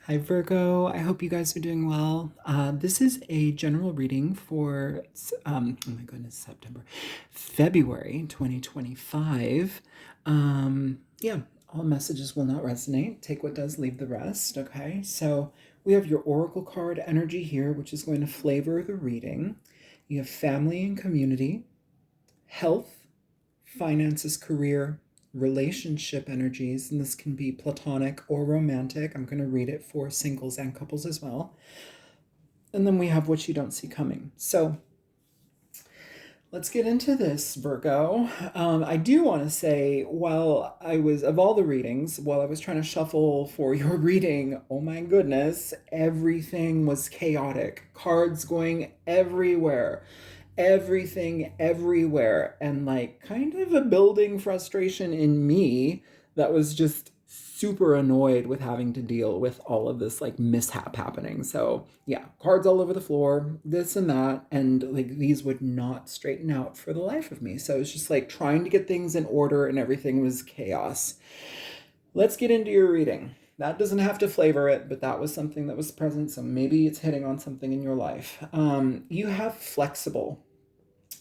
Hi, Virgo. I hope you guys are doing well. This is a general reading for, oh my goodness, February 2025. Yeah, all messages will not resonate. Take what does, leave the rest. Okay, so we have your Oracle card energy here, which is going to flavor the reading. You have family and community, health, finances, career, relationship energies, and this can be platonic or romantic. I'm going to read it for singles and couples as well. And then we have what you don't see coming. So let's get into this, Virgo. I do want to say, of all the readings, while I was trying to shuffle for your reading, oh my goodness, everything was chaotic. Cards going everywhere, everything everywhere, and like kind of a building frustration in me that was just super annoyed with having to deal with all of this like mishap happening. So yeah, cards all over the floor, this and that, and like these would not straighten out for the life of me. So it's just like trying to get things in order and everything was chaos. Let's get into your reading. That doesn't have to flavor it, but that was something that was present. So maybe it's hitting on something in your life. You have flexible.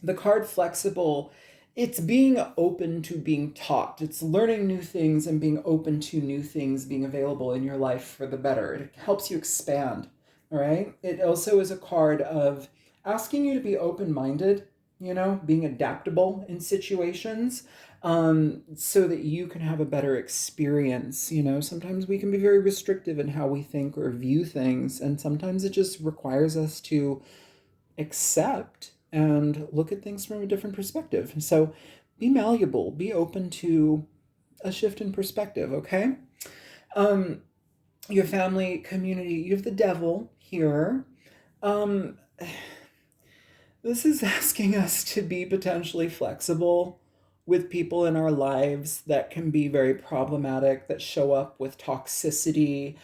The card flexible, it's being open to being taught. It's learning new things and being open to new things being available in your life for the better. It helps you expand. All right. It also is a card of asking you to be open minded, being adaptable in situations, so that you can have a better experience. Sometimes we can be very restrictive in how we think or view things, and sometimes it just requires us to accept and look at things from a different perspective. So be malleable, be open to a shift in perspective, okay? Um, your family, community, you have the devil here. Um, this is asking us to be potentially flexible with people in our lives that can be very problematic, that show up with toxicity,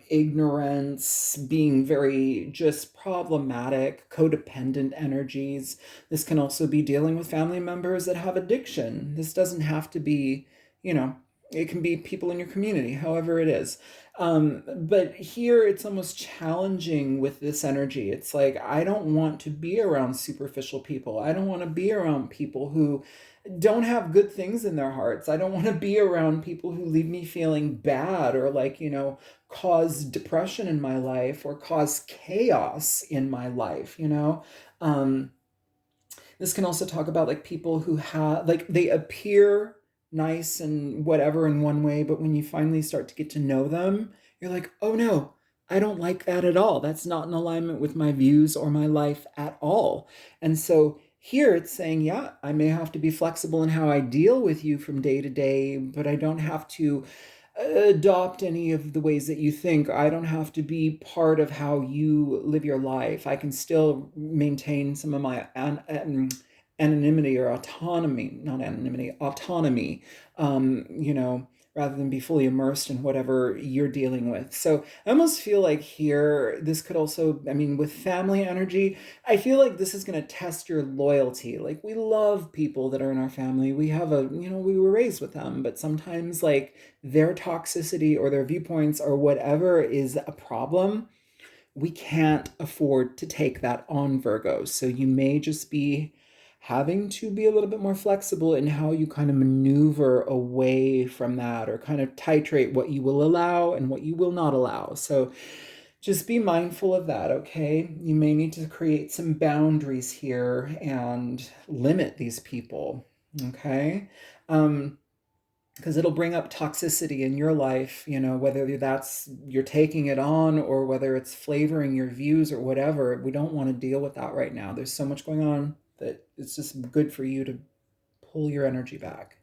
ignorance, being very just problematic, codependent energies. This can also be dealing with family members that have addiction. This doesn't have to be, you know, it can be people in your community, however it is. But here it's almost challenging with this energy. It's like, I don't want to be around superficial people. I don't want to be around people who don't have good things in their hearts. I don't want to be around people who leave me feeling bad or like, cause depression in my life or cause chaos in my life. Um, this can also talk about like people who have like they appear nice and whatever in one way, but when you finally start to get to know them, you're like, oh no, I don't like that at all. That's not in alignment with my views or my life at all. And so here it's saying, yeah, I may have to be flexible in how I deal with you from day to day, but I don't have to adopt any of the ways that you think. I don't have to be part of how you live your life. I can still maintain some of my anonymity or autonomy, not anonymity, autonomy, rather than be fully immersed in whatever you're dealing with. So I almost feel like here, this could also, I mean, with family energy, I feel like this is going to test your loyalty. Like, we love people that are in our family. We have we were raised with them, but sometimes, like, their toxicity or their viewpoints or whatever is a problem. We can't afford to take that on, Virgo. So you may just be having to be a little bit more flexible in how you kind of maneuver away from that or kind of titrate what you will allow and what you will not allow. So just be mindful of that, okay? You may need to create some boundaries here and limit these people, okay? Because it'll bring up toxicity in your life, whether that's you're taking it on or whether it's flavoring your views or whatever. We don't want to deal with that right now. There's so much going on that it's just good for you to pull your energy back.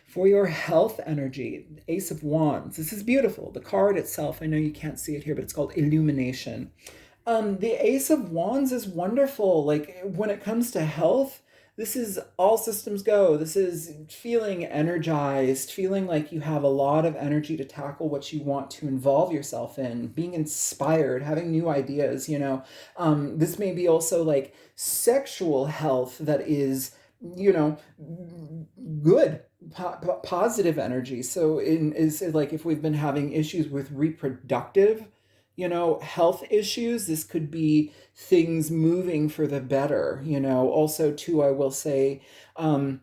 For your health energy, Ace of Wands. This is beautiful. The card itself, I know you can't see it here, but it's called Illumination. The Ace of Wands is wonderful. Like when it comes to health, this is all systems go. This is feeling energized, feeling like you have a lot of energy to tackle what you want to involve yourself in, being inspired, having new ideas. This may be also like sexual health that is, you know, good. positive energy. So in is it like if we've been having issues with reproductive, health issues, this could be things moving for the better. Also too, I will say, um,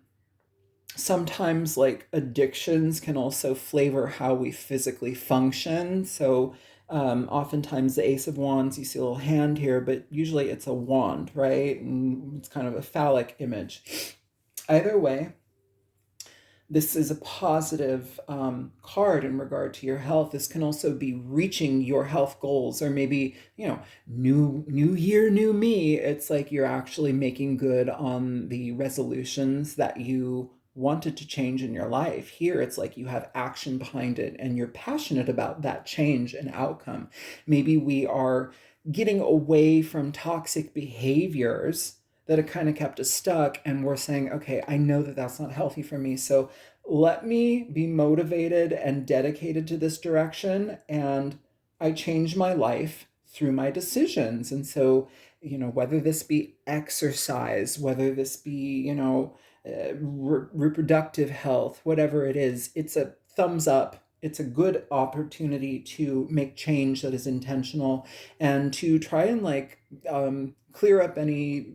sometimes like addictions can also flavor how we physically function. So oftentimes the Ace of Wands, you see a little hand here, but usually it's a wand, right? And it's kind of a phallic image. Either way, this is a positive card in regard to your health. This can also be reaching your health goals, or maybe, new year, new me. It's like you're actually making good on the resolutions that you wanted to change in your life. Here, it's like you have action behind it and you're passionate about that change and outcome. Maybe we are getting away from toxic behaviors that have kind of kept us stuck, and we're saying, okay, I know that that's not healthy for me, so let me be motivated and dedicated to this direction, and I change my life through my decisions. And so, whether this be exercise, whether this be, reproductive health, whatever it is, it's a thumbs up. It's a good opportunity to make change that is intentional, and to try and like clear up any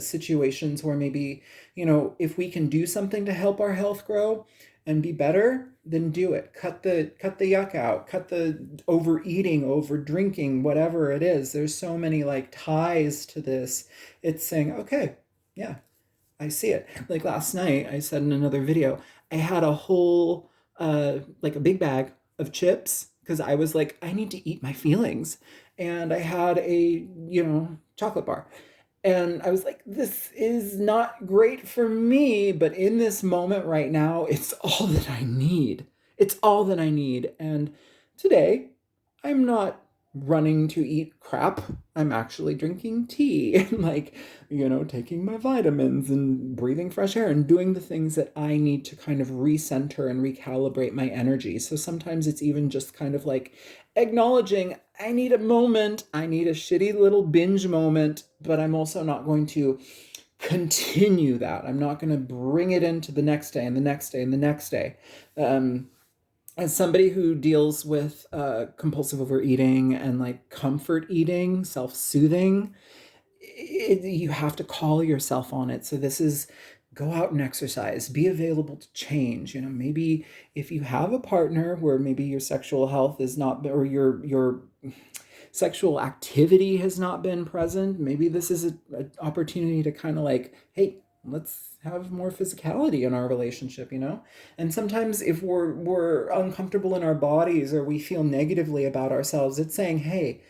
situations where maybe, if we can do something to help our health grow and be better, then do it. Cut the yuck out, cut the overeating, over drinking, whatever it is. There's so many like ties to this. It's saying, okay, yeah, I see it. Like last night, I said in another video, I had a whole, like a big bag of chips because I was like, I need to eat my feelings. And I had a, chocolate bar. And I was like, this is not great for me, but in this moment right now, it's all that I need. It's all that I need. And today, I'm not running to eat crap. I'm actually drinking tea and like, taking my vitamins and breathing fresh air and doing the things that I need to kind of recenter and recalibrate my energy. So sometimes it's even just kind of like acknowledging I need a moment, I need a shitty little binge moment, but I'm also not going to continue that. I'm not going to bring it into the next day and the next day and the next day. As somebody who deals with compulsive overeating and like comfort eating, self-soothing, you have to call yourself on it. So this is, go out and exercise, be available to change. Maybe if you have a partner where maybe your sexual health is not, or your sexual activity has not been present, maybe this is an opportunity to kind of like, hey, let's have more physicality in our relationship. And sometimes if we're uncomfortable in our bodies, or we feel negatively about ourselves, it's saying, hey,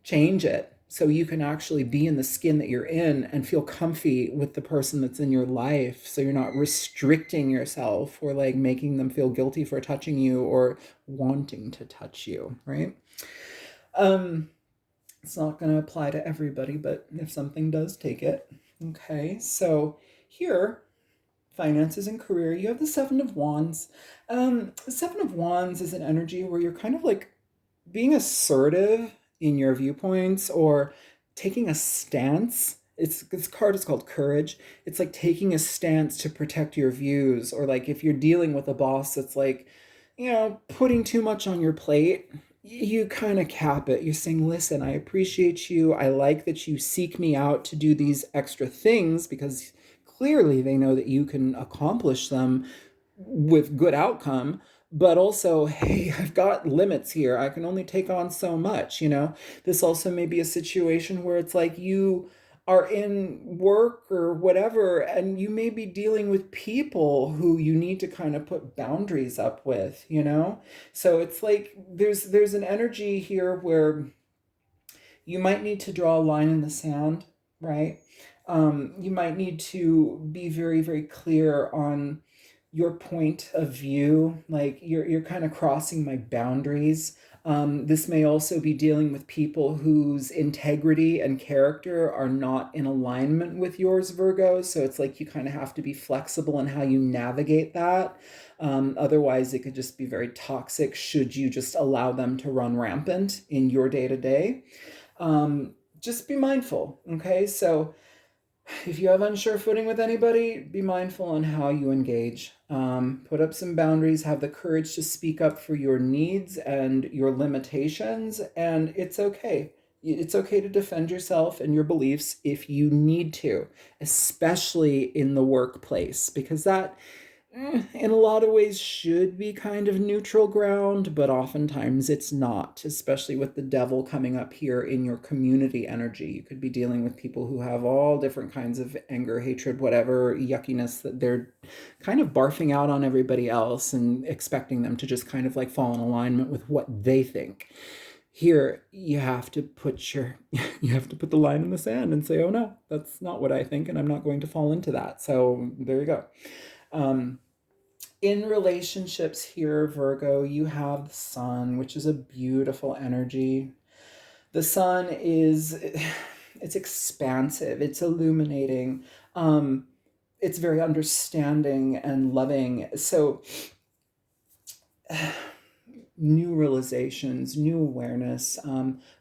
change it so you can actually be in the skin that you're in and feel comfy with the person that's in your life, so you're not restricting yourself or like making them feel guilty for touching you or wanting to touch you, right? It's not going to apply to everybody, but if something does, take it. Okay, so here, finances and career, you have the Seven of Wands. The Seven of Wands is an energy where you're kind of like being assertive in your viewpoints, or taking a stance. This card is called courage. It's like taking a stance to protect your views, or like if you're dealing with a boss that's like, putting too much on your plate, you kind of cap it. You're saying, listen, I appreciate you. I like that you seek me out to do these extra things, because clearly they know that you can accomplish them with good outcome. But also, hey, I've got limits here. I can only take on so much. This also may be a situation where it's like you are in work or whatever, and you may be dealing with people who you need to kind of put boundaries up with. So it's like there's an energy here where you might need to draw a line in the sand, right? You might need to be very, very clear on your point of view. Like you're kind of crossing my boundaries. This may also be dealing with people whose integrity and character are not in alignment with yours, Virgo. So it's like you kind of have to be flexible in how you navigate that. Otherwise, it could just be very toxic should you just allow them to run rampant in your day to day. Just be mindful, okay? So If you have unsure footing with anybody, be mindful on how you engage. Put up some boundaries, have the courage to speak up for your needs and your limitations, and it's okay. It's okay to defend yourself and your beliefs if you need to, especially in the workplace, because that in a lot of ways should be kind of neutral ground, but oftentimes it's not, especially with the devil coming up here in your community energy. You could be dealing with people who have all different kinds of anger, hatred, whatever yuckiness that they're kind of barfing out on everybody else and expecting them to just kind of like fall in alignment with what they think. Here you have to put your you have to put the line in the sand and say, oh no, that's not what I think, and I'm not going to fall into that. So there you go. um, in relationships here, Virgo, you have the sun, which is a beautiful energy. The sun is, it's expansive, it's illuminating, it's very understanding and loving. So new realizations, new awareness,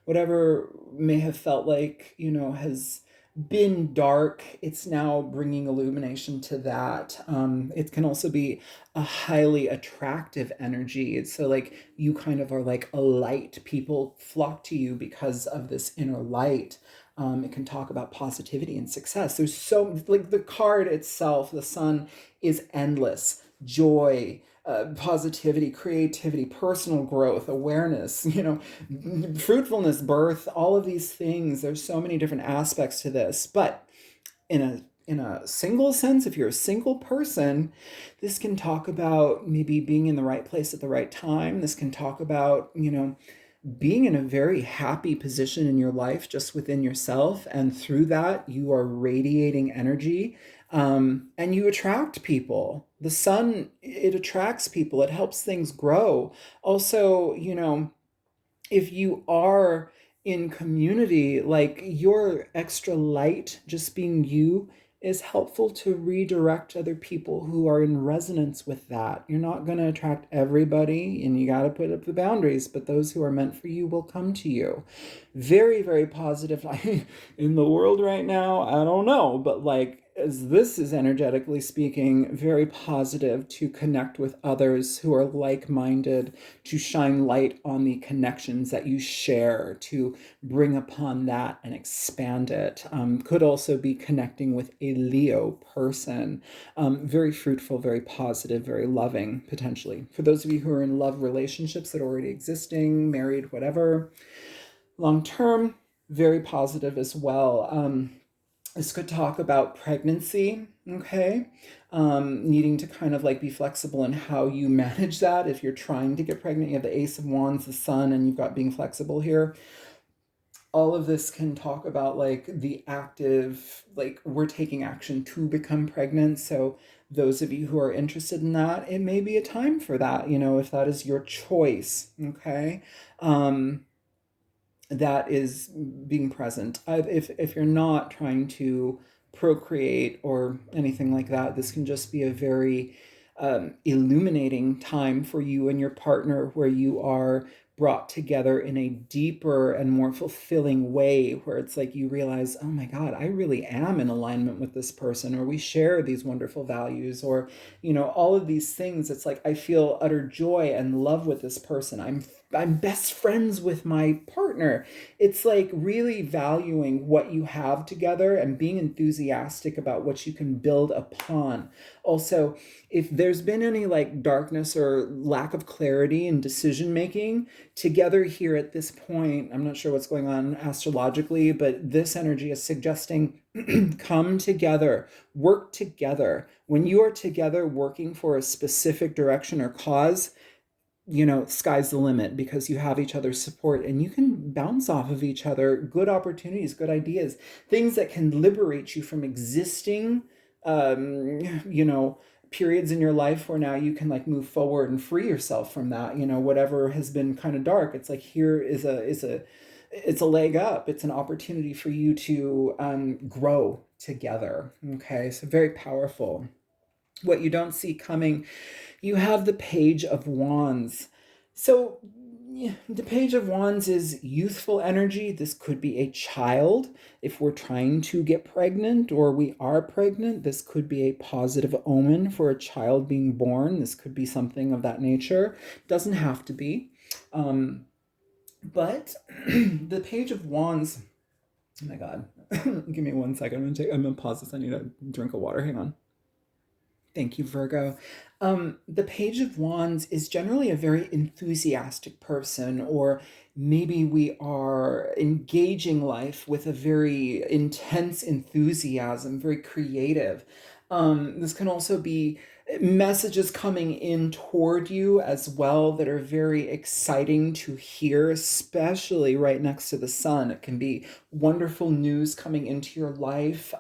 whatever may have felt like, has been dark, it's now bringing illumination to that. It can also be a highly attractive energy. So, like, you kind of are like a light. People flock to you because of this inner light. It can talk about positivity and success. There's so, like, the card itself, the sun, is endless. Joy, positivity, creativity, personal growth, awareness, fruitfulness, birth, all of these things. There's so many different aspects to this. But in a single sense, if you're a single person, this can talk about maybe being in the right place at the right time. This can talk about, being in a very happy position in your life just within yourself, and through that you are radiating energy, and you attract people. The sun, it attracts people, it helps things grow. Also, if you are in community, like, your extra light, just being you, is helpful to redirect other people who are in resonance with that. You're not going to attract everybody, and you got to put up the boundaries, but those who are meant for you will come to you. Very, very positive. In the world right now, I don't know, but like, as this is energetically speaking, very positive to connect with others who are like-minded, to shine light on the connections that you share, to bring upon that and expand it. Could also be connecting with a Leo person. Very fruitful, very positive, very loving, potentially. For those of you who are in love relationships that are already existing, married, whatever, long term, very positive as well. This could talk about pregnancy, okay? Needing to kind of like be flexible in how you manage that. If you're trying to get pregnant, you have the Ace of Wands, the Sun, and you've got being flexible here. All of this can talk about like the active, like, we're taking action to become pregnant. So those of you who are interested in that, it may be a time for that, if that is your choice, okay? That is being present. If you're not trying to procreate or anything like that, this can just be a very illuminating time for you and your partner, where you are brought together in a deeper and more fulfilling way, where it's like you realize, oh my God, I really am in alignment with this person, or we share these wonderful values, or all of these things. It's like I feel utter joy and love with this person. I'm best friends with my partner. It's like really valuing what you have together and being enthusiastic about what you can build upon. Also, if there's been any like darkness or lack of clarity in decision making together here at this point, I'm not sure what's going on astrologically, but this energy is suggesting come together, work together. When you are together working for a specific direction or cause, sky's the limit, because you have each other's support and you can bounce off of each other good opportunities, good ideas, things that can liberate you from existing, you know, periods in your life where now you can like move forward and free yourself from that, whatever has been kind of dark. It's like, here it's a leg up. It's an opportunity for you to grow together. Okay, so very powerful. What you don't see coming, you have the Page of Wands. So Yeah, the Page of Wands is youthful energy. This could be a child. If we're trying to get pregnant or we are pregnant, this could be a positive omen for a child being born. This could be something of that nature. Doesn't have to be. Um, but the Page of Wands, oh my God. Give me 1 second. I'm gonna pause this. I need a drink of water. Hang on. Thank you, Virgo. The Page of Wands is generally a very enthusiastic person, or maybe we are engaging life with a very intense enthusiasm, very creative. This can also be messages coming in toward you as well that are very exciting to hear, especially right next to the sun. It can be wonderful news coming into your life.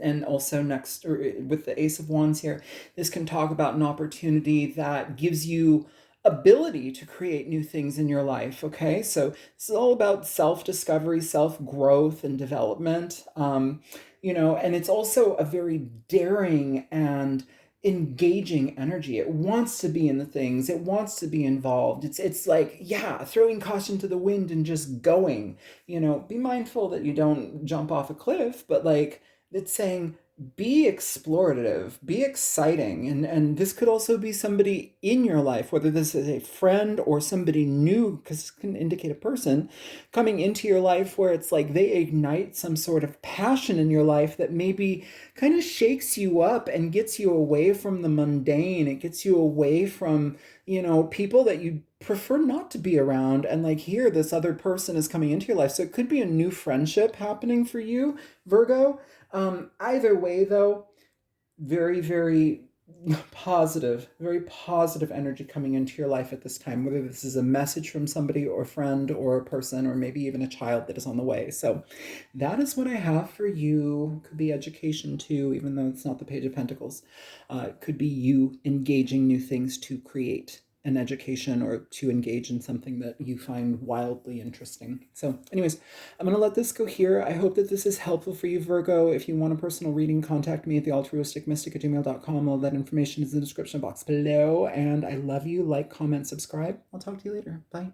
And also next or with the Ace of Wands here, this can talk about an opportunity that gives you ability to create new things in your life. Okay, so this is all about self-discovery, self-growth, and development. And it's also a very daring and engaging energy. It wants to be in the things, it wants to be involved. It's like, yeah, throwing caution to the wind and just going. Be mindful that you don't jump off a cliff, but like, it's saying be explorative, be exciting. And this could also be somebody in your life, whether this is a friend or somebody new, because it can indicate a person coming into your life where it's like they ignite some sort of passion in your life that maybe kind of shakes you up and gets you away from the mundane. It gets you away from, people that you prefer not to be around. And like here, this other person is coming into your life. So it could be a new friendship happening for you, Virgo. Either way, though, very, very very positive energy coming into your life at this time, whether this is a message from somebody or a friend or a person or maybe even a child that is on the way. So that is what I have for you. Could be education too, even though it's not the Page of Pentacles. It could be you engaging new things to create an education or to engage in something that you find wildly interesting. So anyways, I'm going to let this go here. I hope that this is helpful for you, Virgo. If you want a personal reading, contact me at thealtruisticmystic@gmail.com. All that information is in the description box below. And I love you. Like, comment, subscribe. I'll talk to you later. Bye.